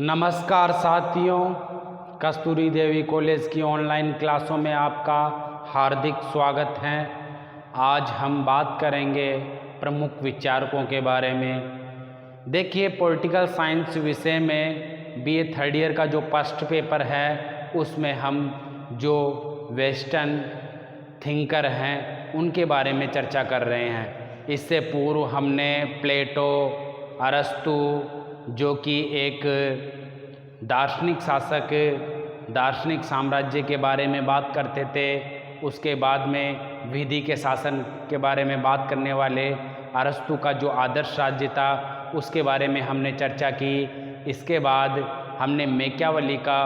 नमस्कार साथियों, कस्तूरी देवी कॉलेज की ऑनलाइन क्लासों में आपका हार्दिक स्वागत है। आज हम बात करेंगे प्रमुख विचारकों के बारे में। देखिए, पॉलिटिकल साइंस विषय में बीए थर्ड ईयर का जो फर्स्ट पेपर है उसमें हम जो वेस्टर्न थिंकर हैं उनके बारे में चर्चा कर रहे हैं। इससे पूर्व हमने प्लेटो, अरस्तु जो कि एक दार्शनिक शासक, दार्शनिक साम्राज्य के बारे में बात करते थे, उसके बाद में विधि के शासन के बारे में बात करने वाले अरस्तु का जो आदर्श राज्य था उसके बारे में हमने चर्चा की। इसके बाद हमने मैकियावेली का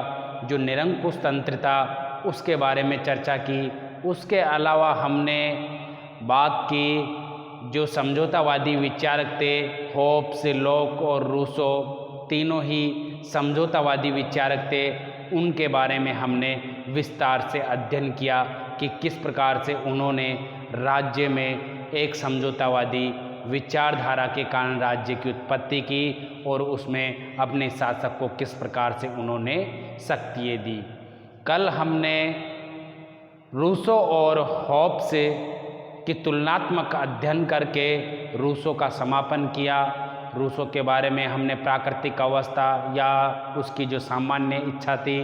जो निरंकुश तंत्र था उसके बारे में चर्चा की। उसके अलावा हमने बात की जो समझौतावादी विचारक थे, होब्स, लॉक और रूसो, तीनों ही समझौतावादी विचारक थे। उनके बारे में हमने विस्तार से अध्ययन किया कि किस प्रकार से उन्होंने राज्य में एक समझौतावादी विचारधारा के कारण राज्य की उत्पत्ति की और उसमें अपने शासक को किस प्रकार से उन्होंने शक्तियाँ दी। कल हमने रूसो और होब्स की तुलनात्मक अध्ययन करके रूसो का समापन किया। रूसो के बारे में हमने प्राकृतिक अवस्था या उसकी जो सामान्य इच्छा थी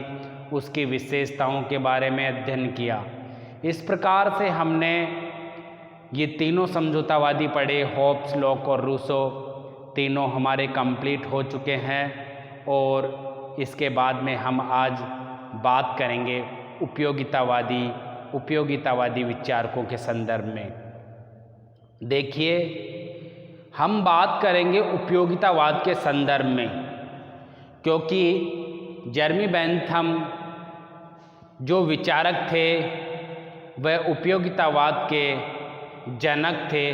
उसकी विशेषताओं के बारे में अध्ययन किया। इस प्रकार से हमने ये तीनों समझौतावादी पढ़े, होब्स, लॉक और रूसो, तीनों हमारे कंप्लीट हो चुके हैं। और इसके बाद में हम आज बात करेंगे उपयोगितावादी विचारकों के संदर्भ में। देखिए, हम बात करेंगे उपयोगितावाद के संदर्भ में, क्योंकि जेरेमी बेंथम जो विचारक थे वह उपयोगितावाद के जनक थे।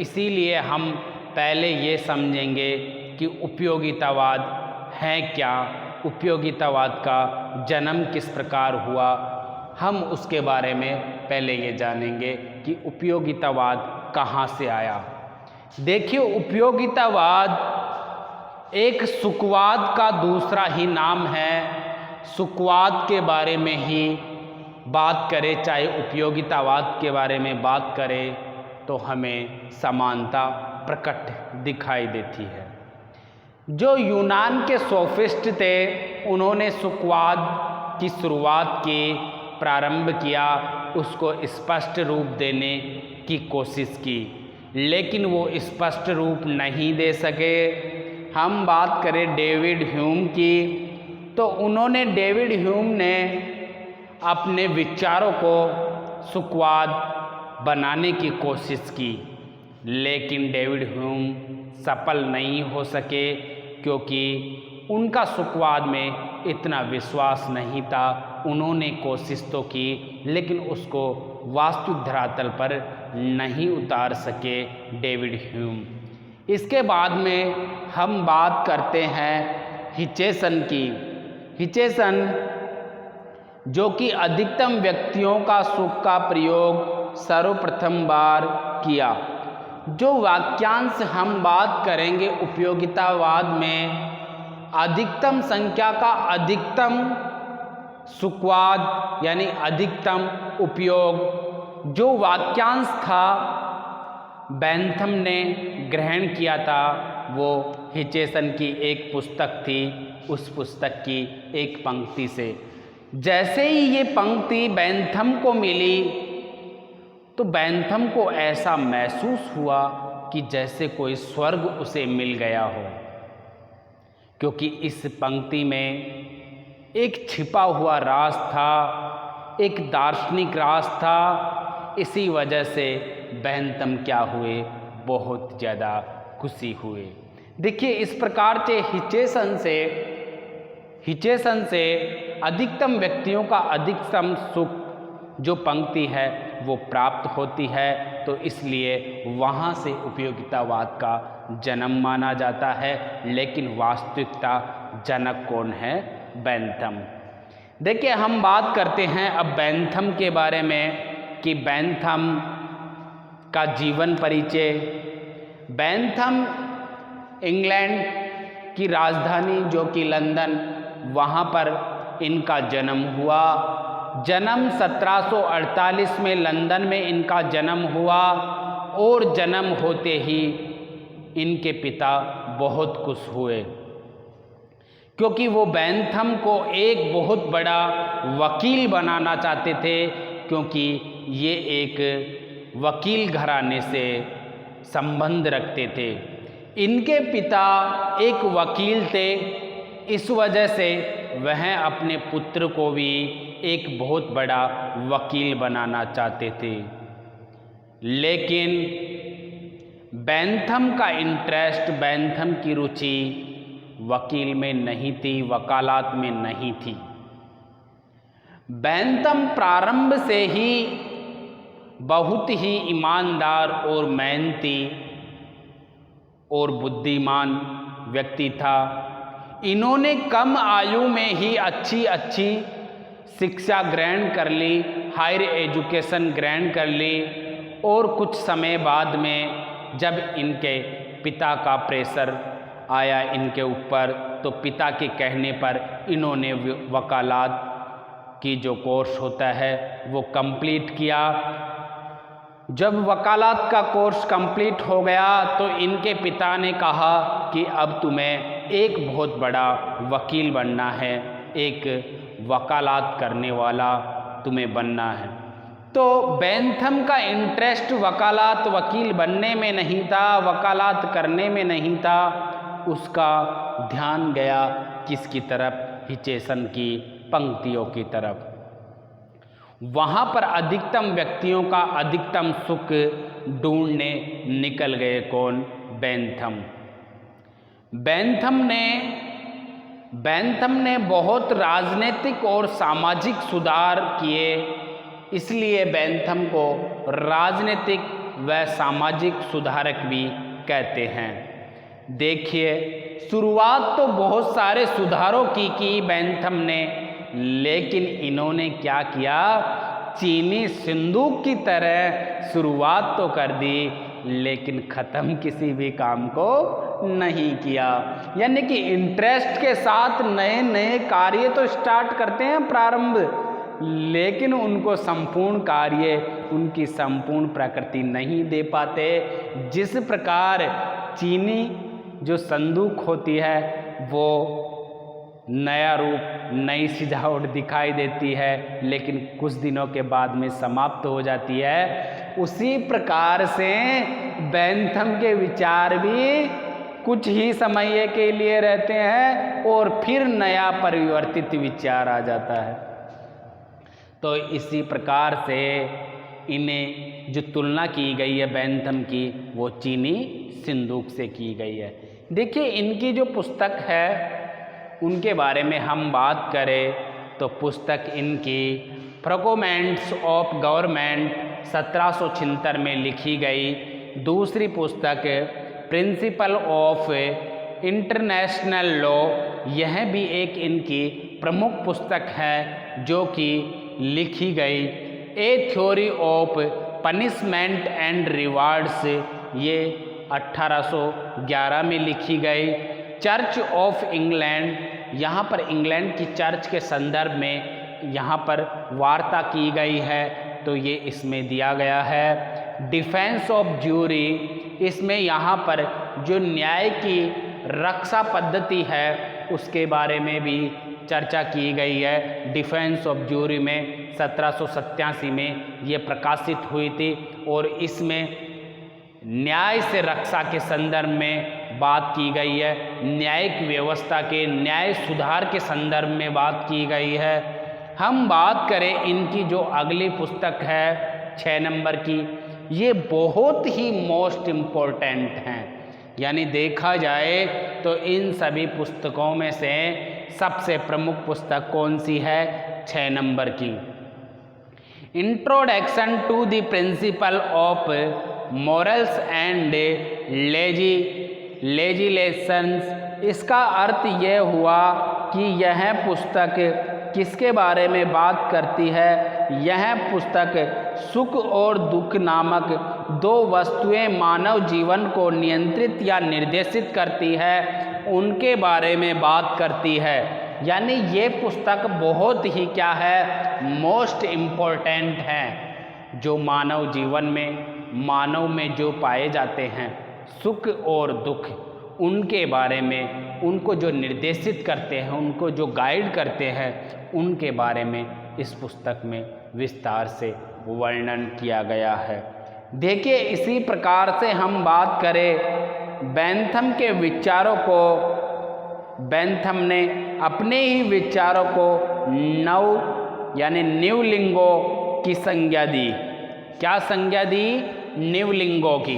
इसीलिए हम पहले ये समझेंगे कि उपयोगितावाद है क्या, उपयोगितावाद का जन्म किस प्रकार हुआ। हम उसके बारे में पहले ये जानेंगे कि उपयोगितावाद कहाँ से आया। देखिए, उपयोगितावाद एक सुखवाद का दूसरा ही नाम है। सुखवाद के बारे में ही बात करें, चाहे उपयोगितावाद के बारे में बात करें, तो हमें समानता प्रकट दिखाई देती है। जो यूनान के सोफिस्ट थे उन्होंने सुखवाद की शुरुआत की, प्रारंभ किया, उसको स्पष्ट रूप देने की कोशिश की, लेकिन वो स्पष्ट रूप नहीं दे सके। हम बात करें डेविड ह्यूम की, तो डेविड ह्यूम ने अपने विचारों को सुखवाद बनाने की कोशिश की, लेकिन डेविड ह्यूम सफल नहीं हो सके क्योंकि उनका सुखवाद में इतना विश्वास नहीं था। उन्होंने कोशिश तो की लेकिन उसको वास्तविक धरातल पर नहीं उतार सके डेविड ह्यूम। इसके बाद में हम बात करते हैं हिचेसन की। हिचेसन जो कि अधिकतम व्यक्तियों का सुख का प्रयोग सर्वप्रथम बार किया। जो वाक्यांश हम बात करेंगे उपयोगितावाद में, अधिकतम संख्या का अधिकतम सुखवाद यानी अधिकतम उपयोग, जो वाक्यांश था बेंथम ने ग्रहण किया था, वो हिचेसन की एक पुस्तक थी। उस पुस्तक की एक पंक्ति से जैसे ही ये पंक्ति बेंथम को मिली तो बेंथम को ऐसा महसूस हुआ कि जैसे कोई स्वर्ग उसे मिल गया हो, क्योंकि इस पंक्ति में एक छिपा हुआ राज था, एक दार्शनिक राज था। इसी वजह से बेंथम क्या हुए, बहुत ज़्यादा खुशी हुए। देखिए, इस प्रकार से हिचेसन से अधिकतम व्यक्तियों का अधिकतम सुख जो पंक्ति है वो प्राप्त होती है, तो इसलिए वहाँ से उपयोगितावाद का जन्म माना जाता है। लेकिन वास्तविकता जनक कौन है? बेंथम। देखिए, हम बात करते हैं अब बेंथम के बारे में कि बेंथम का जीवन परिचय। बेंथम इंग्लैंड की राजधानी जो कि लंदन, वहाँ पर इनका जन्म हुआ। जन्म 1748 में लंदन में इनका जन्म हुआ और जन्म होते ही इनके पिता बहुत खुश हुए, क्योंकि वो बेंथम को एक बहुत बड़ा वकील बनाना चाहते थे, क्योंकि ये एक वकील घराने से संबंध रखते थे। इनके पिता एक वकील थे, इस वजह से वह अपने पुत्र को भी एक बहुत बड़ा वकील बनाना चाहते थे। लेकिन बेंथम का इंटरेस्ट, बेंथम की रुचि वकील में नहीं थी, वकालत में नहीं थी। बेंथम प्रारंभ से ही बहुत ही ईमानदार और मेहनती और बुद्धिमान व्यक्ति था। इन्होंने कम आयु में ही अच्छी शिक्षा ग्रहण कर ली, हायर एजुकेशन ग्रहण कर ली, और कुछ समय बाद में जब इनके पिता का प्रेशर आया इनके ऊपर, तो पिता के कहने पर इन्होंने वकालत की जो कोर्स होता है वो कंप्लीट किया। जब वकालत का कोर्स कंप्लीट हो गया तो इनके पिता ने कहा कि अब तुम्हें एक बहुत बड़ा वकील बनना है, एक वकालत करने वाला तुम्हें बनना है। तो बेंथम का इंटरेस्ट वकालत, वकील बनने में नहीं था, वकालत करने में नहीं था। उसका ध्यान गया किसकी तरफ? हिचेसन की पंक्तियों की तरफ। वहाँ पर अधिकतम व्यक्तियों का अधिकतम सुख ढूंढने निकल गए। कौन? बेंथम। बेंथम ने बहुत राजनीतिक और सामाजिक सुधार किए, इसलिए बेंथम को राजनीतिक व सामाजिक सुधारक भी कहते हैं। देखिए, शुरुआत तो बहुत सारे सुधारों की बेंथम ने, लेकिन इन्होंने क्या किया? चीनी सिंदूक की तरह शुरुआत तो कर दी, लेकिन ख़त्म किसी भी काम को नहीं किया। यानी कि इंटरेस्ट के साथ नए नए कार्य तो स्टार्ट करते हैं प्रारंभ, लेकिन उनको संपूर्ण कार्य, उनकी संपूर्ण प्रकृति नहीं दे पाते। जिस प्रकार चीनी जो संदूक होती है वो नया रूप, नई सजावट दिखाई देती है, लेकिन कुछ दिनों के बाद में समाप्त हो जाती है। उसी प्रकार से बेंथम के विचार भी कुछ ही समय के लिए रहते हैं और फिर नया परिवर्तित विचार आ जाता है। तो इसी प्रकार से इन्हें जो तुलना की गई है बेंथम की, वो चीनी सिंदूक से की गई है। देखिए, इनकी जो पुस्तक है उनके बारे में हम बात करें तो पुस्तक इनकी फ्रैगमेंट्स ऑफ गवर्नमेंट 1776 में लिखी गई। दूसरी पुस्तक प्रिंसिपल ऑफ इंटरनेशनल लॉ, यह भी एक इनकी प्रमुख पुस्तक है जो कि लिखी गई। ए theory of punishment and rewards, ये 1811 में लिखी गई। चर्च ऑफ इंग्लैंड, यहाँ पर इंग्लैंड की चर्च के संदर्भ में यहाँ पर वार्ता की गई है, तो ये इसमें दिया गया है। डिफेंस ऑफ ज्यूरी, इसमें यहाँ पर जो न्याय की रक्षा पद्धति है उसके बारे में भी चर्चा की गई है। डिफेंस ऑफ ज्यूरी में 1787 में ये प्रकाशित हुई थी और इसमें न्याय से रक्षा के संदर्भ में बात की गई है, न्यायिक व्यवस्था के, न्याय सुधार के संदर्भ में बात की गई है। हम बात करें इनकी जो अगली पुस्तक है 6 नंबर की, ये बहुत ही मोस्ट इम्पोर्टेंट हैं। यानी देखा जाए तो इन सभी पुस्तकों में से सबसे प्रमुख पुस्तक कौन सी है? 6 नंबर की, introduction to the principle of morals and legislations. इसका अर्थ यह हुआ कि यह पुस्तक किसके बारे में बात करती है? यह पुस्तक सुख और दुख नामक दो वस्तुएं मानव जीवन को नियंत्रित या निर्देशित करती है। उनके बारे में बात करती है। यानी ये पुस्तक बहुत ही क्या है, मोस्ट इम्पोर्टेंट है। जो मानव जीवन में, मानव में जो पाए जाते हैं सुख और दुख, उनके बारे में, उनको जो निर्देशित करते हैं, उनको जो गाइड करते हैं, उनके बारे में इस पुस्तक में विस्तार से वर्णन किया गया है। देखिए, इसी प्रकार से हम बात करें बेंथम के विचारों को, बेंथम ने अपने ही विचारों को न्यूलिंगों की संज्ञा दी। क्या संज्ञा दी? न्यूलिंगों की।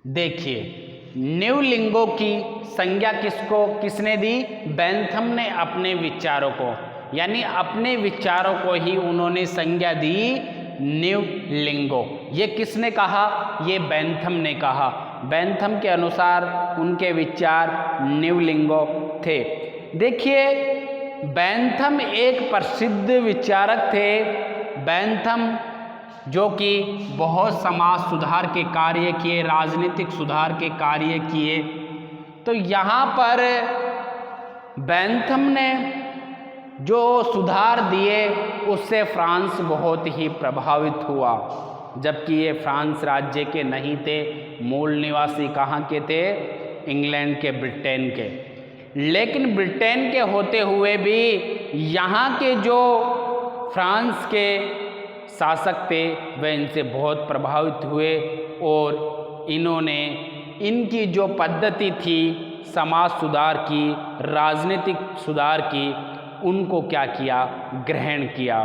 देखिए, न्यूलिंगों की संज्ञा किसने दी? बेंथम ने अपने विचारों को, यानी अपने विचारों को ही उन्होंने संज्ञा दी न्यूलिंगो। ये किसने कहा? ये बेंथम ने कहा। बेंथम के अनुसार उनके विचार न्यूलिंगो थे। देखिए, बेंथम एक प्रसिद्ध विचारक थे। बेंथम जो कि बहुत समाज सुधार के कार्य किए, राजनीतिक सुधार के कार्य किए। तो यहाँ पर बेंथम ने जो सुधार दिए उससे फ्रांस बहुत ही प्रभावित हुआ। जबकि ये फ्रांस राज्य के नहीं थे, मूल निवासी कहाँ के थे? इंग्लैंड के, ब्रिटेन के। लेकिन ब्रिटेन के होते हुए भी यहाँ के जो फ्रांस के शासक थे वे इनसे बहुत प्रभावित हुए और इन्होंने इनकी जो पद्धति थी समाज सुधार की, राजनीतिक सुधार की, उनको क्या किया? ग्रहण किया।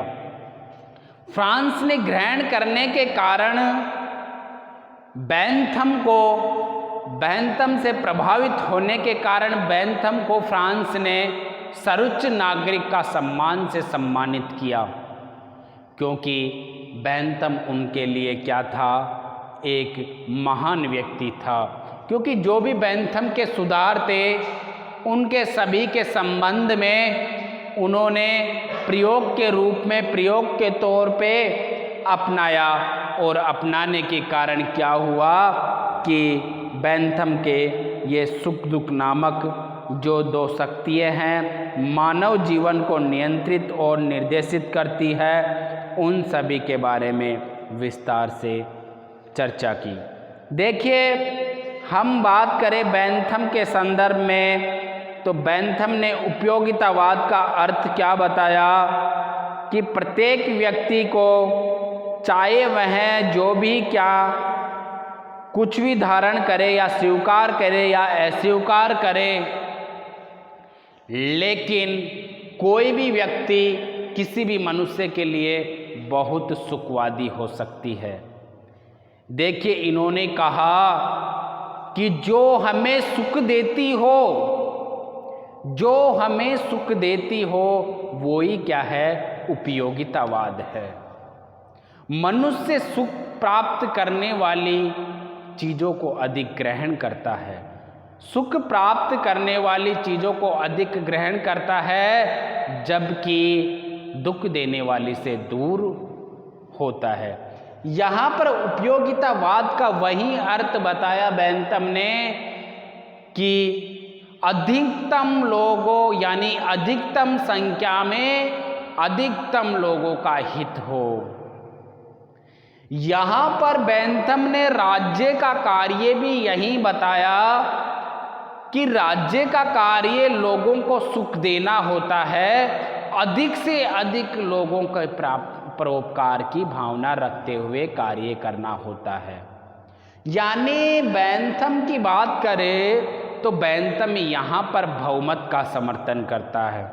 फ्रांस ने ग्रहण करने के कारण बेंथम से प्रभावित होने के कारण बेंथम को फ्रांस ने सर्वोच्च नागरिक का सम्मान से सम्मानित किया। क्योंकि बेंथम उनके लिए क्या था? एक महान व्यक्ति था। क्योंकि जो भी बेंथम के सुधार थे उनके सभी के संबंध में उन्होंने प्रयोग के रूप में, प्रयोग के तौर पे अपनाया। और अपनाने के कारण क्या हुआ कि बेंथम के ये सुख दुख नामक जो दो शक्तियाँ हैं, मानव जीवन को नियंत्रित और निर्देशित करती है, उन सभी के बारे में विस्तार से चर्चा की। देखिए, हम बात करें बेंथम के संदर्भ में तो बेंथम ने उपयोगितावाद का अर्थ क्या बताया कि प्रत्येक व्यक्ति को, चाहे वह जो भी क्या कुछ भी धारण करे या स्वीकार करे या अस्वीकार करे, लेकिन कोई भी व्यक्ति किसी भी मनुष्य के लिए बहुत सुखवादी हो सकती है। देखिए, इन्होंने कहा कि जो हमें सुख देती हो, जो हमें सुख देती हो वो ही क्या है? उपयोगितावाद है। मनुष्य सुख प्राप्त करने वाली चीज़ों को अधिक ग्रहण करता है, सुख प्राप्त करने वाली चीज़ों को अधिक ग्रहण करता है, जबकि दुख देने वाली से दूर होता है। यहाँ पर उपयोगितावाद का वही अर्थ बताया बेंथम ने कि अधिकतम लोगों, यानी अधिकतम संख्या में अधिकतम लोगों का हित हो। यहाँ पर बेंथम ने राज्य का कार्य भी यही बताया कि राज्य का कार्य लोगों को सुख देना होता है, अधिक से अधिक लोगों के परोपकार की भावना रखते हुए कार्य करना होता है। यानी बेंथम की बात करें तो बेंथम यहाँ पर बहुमत का समर्थन करता है।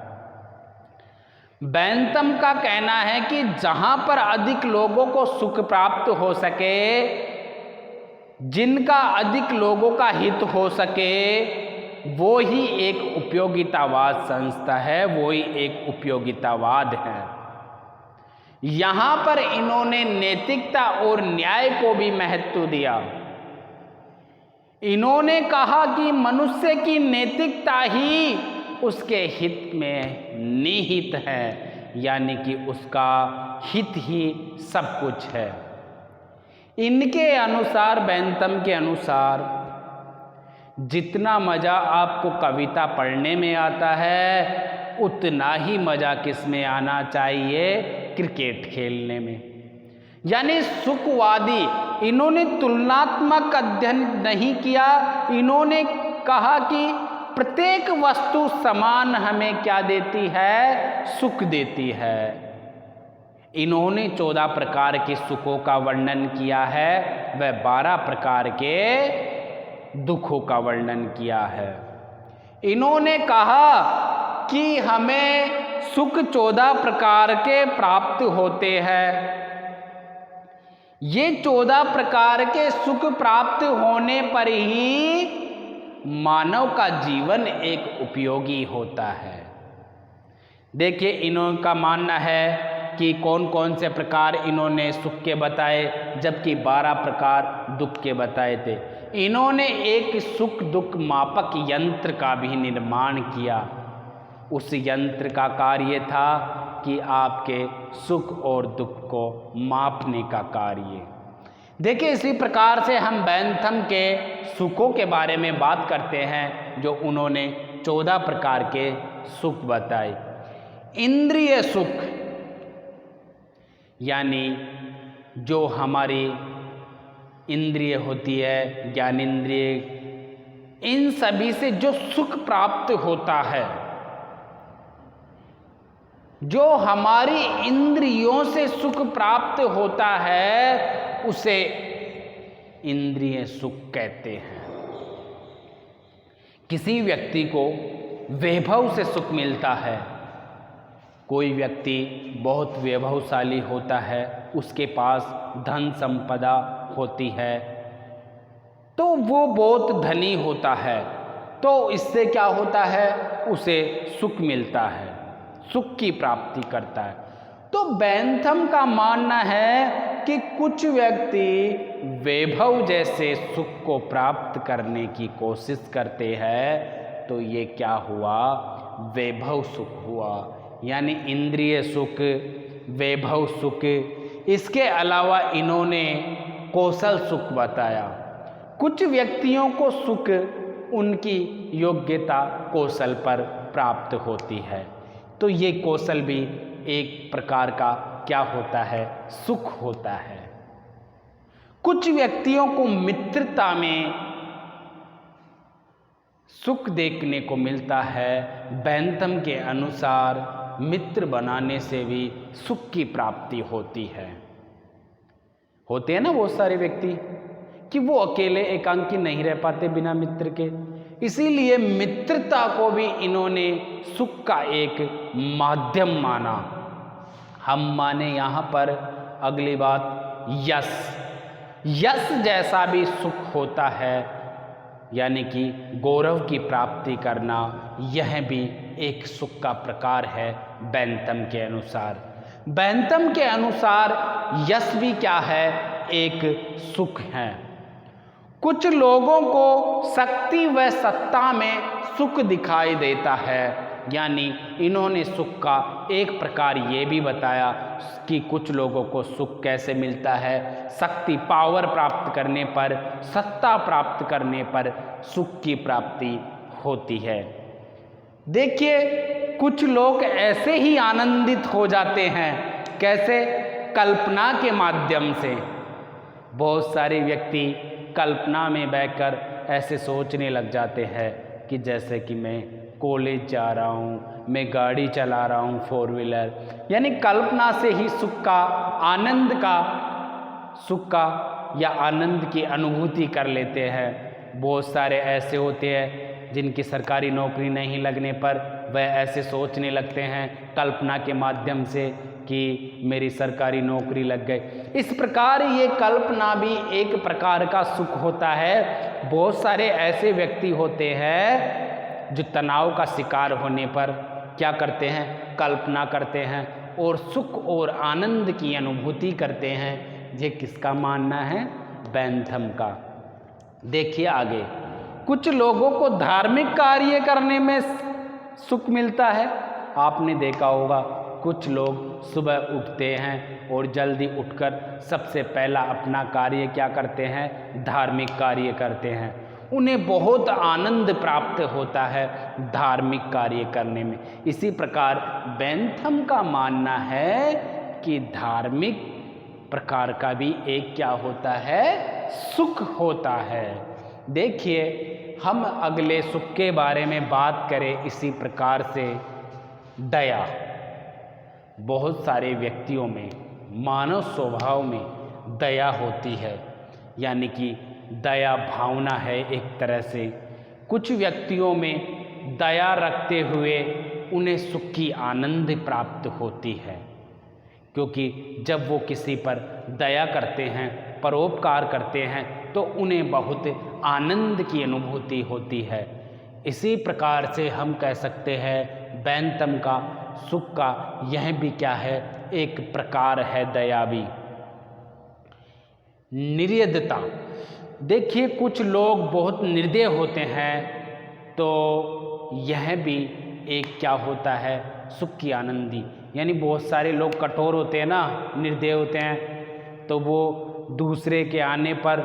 बेंथम का कहना है कि जहाँ पर अधिक लोगों को सुख प्राप्त हो सके, जिनका अधिक लोगों का हित हो सके, वो ही एक उपयोगितावाद संस्था है, वो ही एक उपयोगितावाद है। यहाँ पर इन्होंने नैतिकता और न्याय को भी महत्व दिया। इन्होंने कहा कि मनुष्य की नैतिकता ही उसके हित में निहित है, यानी कि उसका हित ही सब कुछ है। इनके अनुसार, बेंथम के अनुसार, जितना मज़ा आपको कविता पढ़ने में आता है उतना ही मज़ा किस में आना चाहिए? क्रिकेट खेलने में। यानी सुखवादी, इन्होंने तुलनात्मक अध्ययन नहीं किया। इन्होंने कहा कि प्रत्येक वस्तु समान हमें क्या देती है? सुख देती है। इन्होंने 14 प्रकार के सुखों का वर्णन किया है, वह 12 प्रकार के दुखों का वर्णन किया है। इन्होंने कहा कि हमें सुख 14 प्रकार के प्राप्त होते हैं। ये 14 प्रकार के सुख प्राप्त होने पर ही मानव का जीवन एक उपयोगी होता है। देखिए, इनका मानना है कि कौन कौन से प्रकार इन्होंने सुख के बताए, जबकि 12 प्रकार दुख के बताए थे। इन्होंने एक सुख दुख मापक यंत्र का भी निर्माण किया। उस यंत्र का कार्य था कि आपके सुख और दुख को मापने का कार्य। देखिए, इसी प्रकार से हम बेंथम के सुखों के बारे में बात करते हैं, जो उन्होंने 14 प्रकार के सुख बताए। इंद्रिय सुख, यानी जो हमारी इंद्रिय होती है, ज्ञानेंद्रिय, इन सभी से जो सुख प्राप्त होता है, जो हमारी इंद्रियों से सुख प्राप्त होता है, उसे इंद्रिय सुख कहते हैं। किसी व्यक्ति को वैभव से सुख मिलता है। कोई व्यक्ति बहुत वैभवशाली होता है, उसके पास धन संपदा होती है, तो वो बहुत धनी होता है, तो इससे क्या होता है? उसे सुख मिलता है, सुख की प्राप्ति करता है। तो बेंथम का मानना है कि कुछ व्यक्ति वैभव जैसे सुख को प्राप्त करने की कोशिश करते हैं, तो ये क्या हुआ? वैभव सुख हुआ, यानी इंद्रिय सुख, वैभव सुख। इसके अलावा इन्होंने कौशल सुख बताया। कुछ व्यक्तियों को सुख उनकी योग्यता, कौशल पर प्राप्त होती है, तो ये कौशल भी एक प्रकार का क्या होता है? सुख होता है। कुछ व्यक्तियों को मित्रता में सुख देखने को मिलता है। बेंथम के अनुसार मित्र बनाने से भी सुख की प्राप्ति होती है। होते हैं ना बहुत सारे व्यक्ति कि वो अकेले एकांकी नहीं रह पाते बिना मित्र के, इसीलिए मित्रता को भी इन्होंने सुख का एक माध्यम माना। हम माने यहाँ पर अगली बात यश। यश जैसा भी सुख होता है, यानी कि गौरव की प्राप्ति करना, यह भी एक सुख का प्रकार है बेंथम के अनुसार। बेंथम के अनुसार यश भी क्या है? एक सुख है। कुछ लोगों को शक्ति व सत्ता में सुख दिखाई देता है, यानी इन्होंने सुख का एक प्रकार ये भी बताया कि कुछ लोगों को सुख कैसे मिलता है। शक्ति, पावर प्राप्त करने पर, सत्ता प्राप्त करने पर सुख की प्राप्ति होती है। देखिए, कुछ लोग ऐसे ही आनंदित हो जाते हैं। कैसे? कल्पना के माध्यम से। बहुत सारे व्यक्ति कल्पना में बैठकर ऐसे सोचने लग जाते हैं कि जैसे कि मैं कॉलेज जा रहा हूँ, मैं गाड़ी चला रहा हूँ 4 व्हीलर, यानी कल्पना से ही सुख का, आनंद का, सुख का या आनंद की अनुभूति कर लेते हैं। बहुत सारे ऐसे होते हैं जिनकी सरकारी नौकरी नहीं लगने पर वह ऐसे सोचने लगते हैं कल्पना के माध्यम से कि मेरी सरकारी नौकरी लग गई। इस प्रकार ये कल्पना भी एक प्रकार का सुख होता है। बहुत सारे ऐसे व्यक्ति होते हैं जो तनाव का शिकार होने पर क्या करते हैं? कल्पना करते हैं और सुख और आनंद की अनुभूति करते हैं। ये किसका मानना है? बेंथम का। देखिए आगे, कुछ लोगों को धार्मिक कार्य करने में सुख मिलता है। आपने देखा होगा कुछ लोग सुबह उठते हैं और जल्दी उठकर सबसे पहला अपना कार्य क्या करते हैं, धार्मिक कार्य करते हैं। उन्हें बहुत आनंद प्राप्त होता है धार्मिक कार्य करने में। इसी प्रकार बेंथम का मानना है कि धार्मिक प्रकार का भी एक क्या होता है, सुख होता है। देखिए हम अगले सुख के बारे में बात करें इसी प्रकार से दया। बहुत सारे व्यक्तियों में, मानव स्वभाव में दया होती है, यानी कि दया भावना है एक तरह से। कुछ व्यक्तियों में दया रखते हुए उन्हें सुख की आनंद प्राप्त होती है, क्योंकि जब वो किसी पर दया करते हैं, परोपकार करते हैं, तो उन्हें बहुत आनंद की अनुभूति होती है। इसी प्रकार से हम कह सकते हैं बेंथम का सुख का यह भी क्या है, एक प्रकार है दया भी। निर्दयता, देखिए कुछ लोग बहुत निर्दय होते हैं, तो यह भी एक क्या होता है, सुख की आनंदी। यानी बहुत सारे लोग कठोर होते हैं ना, निर्दय होते हैं, तो वो दूसरे के आने पर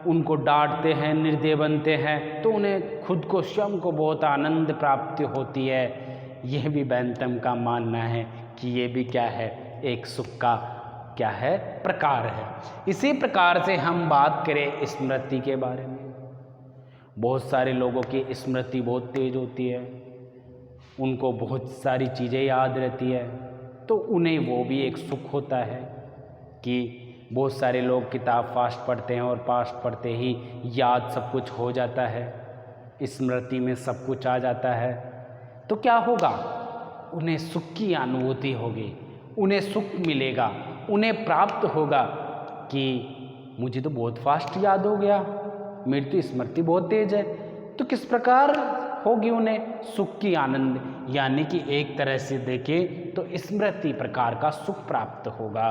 उनको डांटते हैं, निर्दय बनते हैं, तो उन्हें खुद को स्वयं को बहुत आनंद प्राप्ति होती है। यह भी बेंथम का मानना है कि ये भी क्या है, एक सुख का क्या है, प्रकार है। इसी प्रकार से हम बात करें स्मृति के बारे में। बहुत सारे लोगों की स्मृति बहुत तेज होती है, उनको बहुत सारी चीज़ें याद रहती है, तो उन्हें वो भी एक सुख होता है कि बहुत सारे लोग किताब फास्ट पढ़ते हैं और फास्ट पढ़ते ही याद सब कुछ हो जाता है, स्मृति में सब कुछ आ जाता है, तो क्या होगा, उन्हें सुख की अनुभूति होगी, उन्हें सुख मिलेगा, उन्हें प्राप्त होगा कि मुझे तो बहुत फास्ट याद हो गया, मेरी तो स्मृति बहुत तेज है। तो किस प्रकार होगी उन्हें सुख की आनंद, यानी कि एक तरह से देखें तो स्मृति प्रकार का सुख प्राप्त होगा।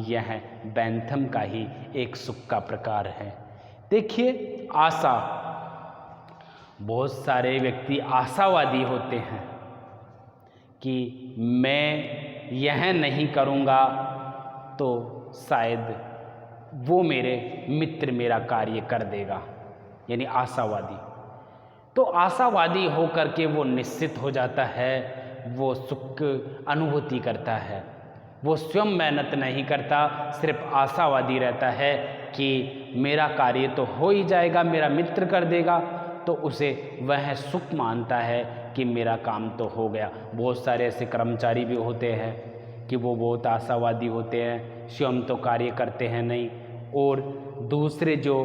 यह बेंथम का ही एक सुख का प्रकार है। देखिए आशा, बहुत सारे व्यक्ति आशावादी होते हैं कि मैं यह नहीं करूँगा तो शायद वो मेरे मित्र मेरा कार्य कर देगा, यानी आशावादी। तो आशावादी होकर के वो निश्चित हो जाता है, वो सुख अनुभूति करता है, वो स्वयं मेहनत नहीं करता, सिर्फ आशावादी रहता है कि मेरा कार्य तो हो ही जाएगा, मेरा मित्र कर देगा, तो उसे वह सुख मानता है कि मेरा काम तो हो गया। बहुत सारे ऐसे कर्मचारी भी होते हैं कि वो बहुत आशावादी होते हैं, स्वयं तो कार्य करते हैं नहीं, और दूसरे जो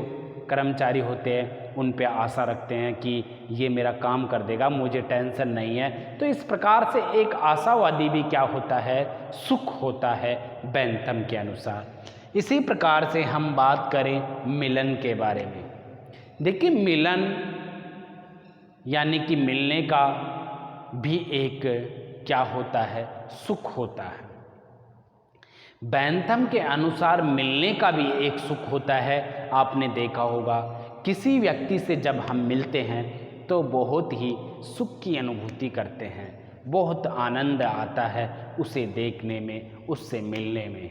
कर्मचारी होते हैं उन पे आशा रखते हैं कि ये मेरा काम कर देगा, मुझे टेंशन नहीं है। तो इस प्रकार से एक आशावादी भी क्या होता है, सुख होता है बेंथम के अनुसार। इसी प्रकार से हम बात करें मिलन के बारे में। देखिए मिलन यानी कि मिलने का भी एक क्या होता है, सुख होता है। बेंथम के अनुसार मिलने का भी एक सुख होता है। आपने देखा होगा किसी व्यक्ति से जब हम मिलते हैं तो बहुत ही सुख की अनुभूति करते हैं, बहुत आनंद आता है उसे देखने में, उससे मिलने में।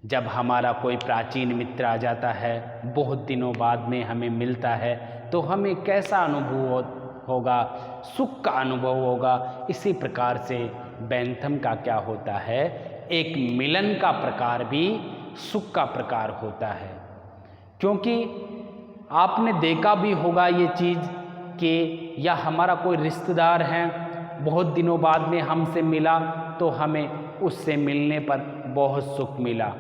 जब हमारा कोई प्राचीन मित्र आ जाता है, बहुत दिनों बाद में हमें मिलता है, तो हमें कैसा अनुभव होगा, सुख का अनुभव होगा। इसी प्रकार से बेंथम का क्या होता है, एक मिलन का प्रकार भी सुख का प्रकार होता है। क्योंकि आपने देखा भी होगा ये चीज़ कि या हमारा कोई रिश्तेदार है, बहुत दिनों बाद में हमसे मिला तो हमें उससे मिलने पर बहुत सुख मिला।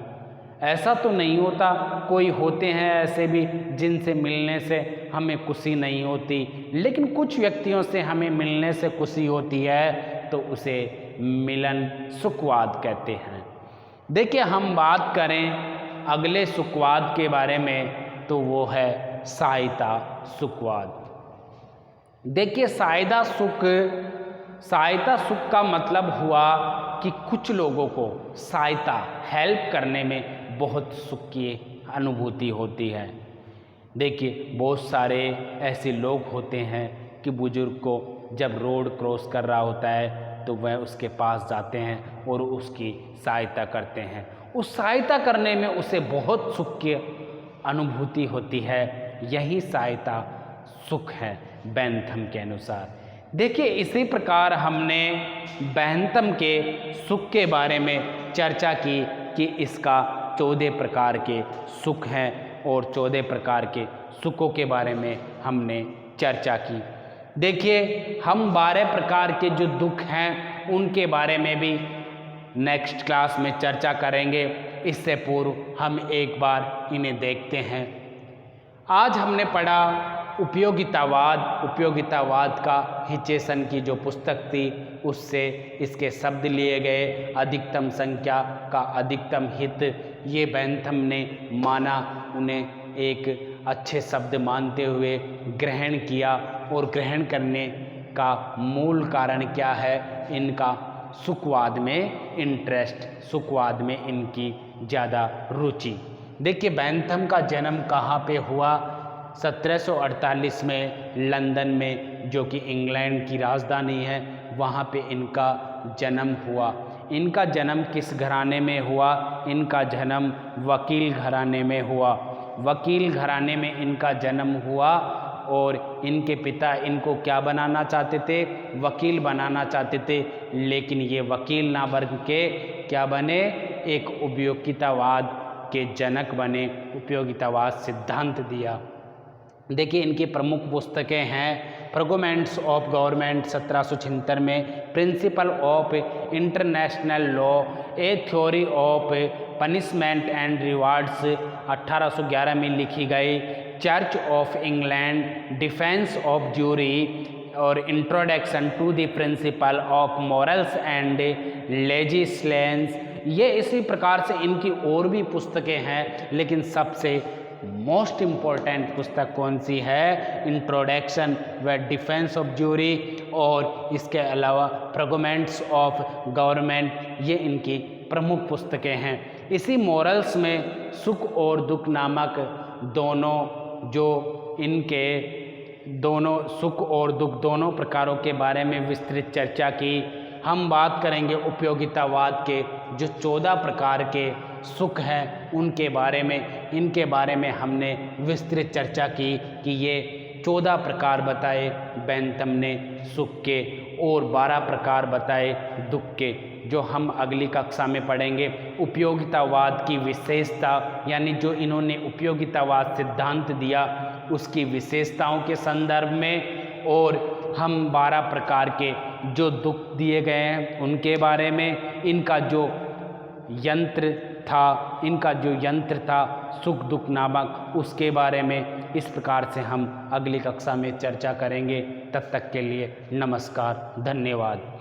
ऐसा तो नहीं होता, कोई होते हैं ऐसे भी जिनसे मिलने से हमें खुशी नहीं होती, लेकिन कुछ व्यक्तियों से हमें मिलने से खुशी होती है, तो उसे मिलन सुखवाद कहते हैं। देखिए हम बात करें अगले सुखवाद के बारे में, तो वो है सहायता सुखवाद। देखिए सहायता सुख का मतलब हुआ कि कुछ लोगों को सहायता, हेल्प करने में बहुत सुख की अनुभूति होती है। देखिए बहुत सारे ऐसे लोग होते हैं कि बुजुर्ग को जब रोड क्रॉस कर रहा होता है तो वह उसके पास जाते हैं और उसकी सहायता करते हैं। उस सहायता करने में उसे बहुत सुख की अनुभूति होती है। यही सहायता सुख है बेंथम के अनुसार। देखिए, इसी प्रकार हमने बेंथम के सुख के बारे में चर्चा की कि इसका 14 प्रकार के सुख हैं और 14 प्रकार के सुखों के बारे में हमने चर्चा की। देखिए, हम 12 प्रकार के जो दुख हैं उनके बारे में भी नेक्स्ट क्लास में चर्चा करेंगे। इससे पूर्व हम एक बार इन्हें देखते हैं। आज हमने पढ़ा उपयोगितावाद। उपयोगितावाद का हिचेसन की जो पुस्तक थी उससे इसके शब्द लिए गए। अधिकतम संख्या का अधिकतम हित, ये बेंथम ने माना, उन्हें एक अच्छे शब्द मानते हुए ग्रहण किया। और ग्रहण करने का मूल कारण क्या है? इनका सुखवाद में इंटरेस्ट, सुखवाद में इनकी ज़्यादा रुचि। देखिए, बेंथम का जन्म कहाँ पे हुआ? 1748 में लंदन में, जो कि इंग्लैंड की राजधानी है, वहाँ पे इनका जन्म हुआ। इनका जन्म किस घराने में हुआ? इनका जन्म वकील घराने में हुआ। वकील घराने में इनका जन्म हुआ और इनके पिता इनको क्या बनाना चाहते थे? वकील बनाना चाहते थे। लेकिन ये वकील ना बन के क्या बने? एक उपयोगितावाद के जनक बने, उपयोगितावाद सिद्धांत दिया। देखिए, इनकी प्रमुख पुस्तकें हैं फ्रगमेंट्स ऑफ गवर्नमेंट 1776 में, principle of international law, a theory of punishment and rewards 1811 में लिखी गई, church of England, defence of jury और introduction to the principle of morals and legislation. ये इसी प्रकार से इनकी और भी पुस्तकें हैं, लेकिन सबसे मोस्ट इम्पॉर्टेंट पुस्तक कौन सी है? इंट्रोडक्शन व डिफेंस ऑफ ज्यूरी, और इसके अलावा फ्रगमेंट्स ऑफ गवर्नमेंट, ये इनकी प्रमुख पुस्तकें हैं। इसी मॉरल्स में सुख और दुख नामक दोनों, जो इनके दोनों सुख और दुख दोनों प्रकारों के बारे में विस्तृत चर्चा की। हम बात करेंगे उपयोगितावाद के जो 14 प्रकार के सुख हैं उनके बारे में। इनके बारे में हमने विस्तृत चर्चा की कि ये 14 प्रकार बताए बेंथम ने सुख के और 12 प्रकार बताए दुख के, जो हम अगली कक्षा में पढ़ेंगे। उपयोगितावाद की विशेषता, यानी जो इन्होंने उपयोगितावाद सिद्धांत दिया उसकी विशेषताओं के संदर्भ में, और हम 12 प्रकार के जो दुख दिए गए हैं उनके बारे में, इनका जो यंत्र था सुख दुख नामक, उसके बारे में इस प्रकार से हम अगली कक्षा में चर्चा करेंगे। तब तक के लिए नमस्कार, धन्यवाद।